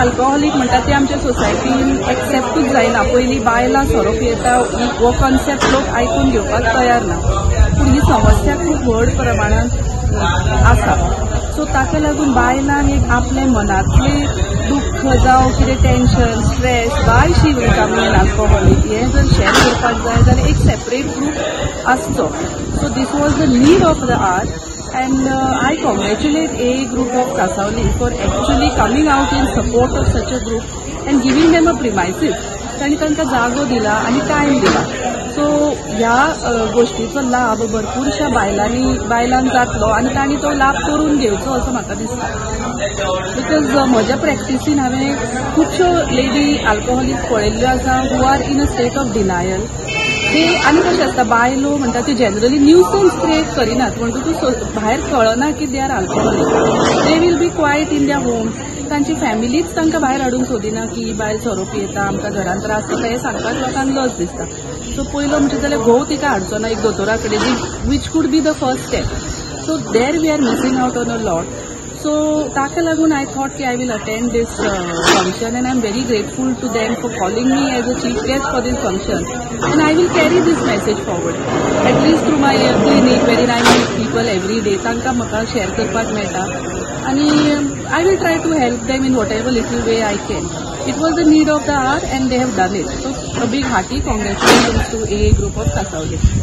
अल्कोहोलीक म्हणटा ते आमच्या सोसायटीन एक्सेप्टूच जायना. पयलीं बायलां सोरो पियेता हो कॉन्सेप्ट लोक आयकून घेवपाक तयार ना. पूण ही समस्या खूब व्हड प्रमाणात आसा. सो ताका लागून बायलांक एक आपले मनातले दुख्ख जावं कितें tension stress by she becoming alcoholic हें जर शेअर करपाक जाय जाल्यार एक सेपरेट ग्रूप आसचो. So this was the need of the hour. And I congratulate A group of Kasauli for actually coming out in support of such a group and giving them a premises. तांणी तांकां जागो दिला आनी time दिला. So ह्या गोष्टीचो लाभ भरपूरशा बायलांक जातलो आनी तांणी तो लाभ करून घेवचो असो म्हाका दिसता. बिकॉज म्हज्या प्रॅक्टिसीन हांवें खुबश्यो लेडी अल्कोहोलीक पळयल्ल्यो आसा who are in a state of denial. ते आनी कशें आसता बायलो म्हणटा ते जनरली न्यूसन्स क्रिएट करिनात म्हणटकूच भायर कळना की they are alcoholic. They will be quiet in the homes. तांची फॅमिलीच तांकां भायर हाडूंक सोदिना की ही बायल सोरो पियेता आमकां घरांत त्रास जाता हें सांगपाक लोकांक लज दिसता. सो पयलो म्हणजे जाल्यार घोव तिका हाडचो ना एक दोतोरा कडेन which could be the first step. So there we are missing out on a lot. So ताका लागून I thought कि I will attend this function and I am very grateful to them for calling me as a chief guest for this function, and I will carry this message forward at least through my clinic wherein I meet people every day. तांकां म्हाका share करपाक मेळटा आणि I will try to help them in whatever little way I can. It was the need of the hour and they have done it. So a big hearty congratulations to A group of Kasauli.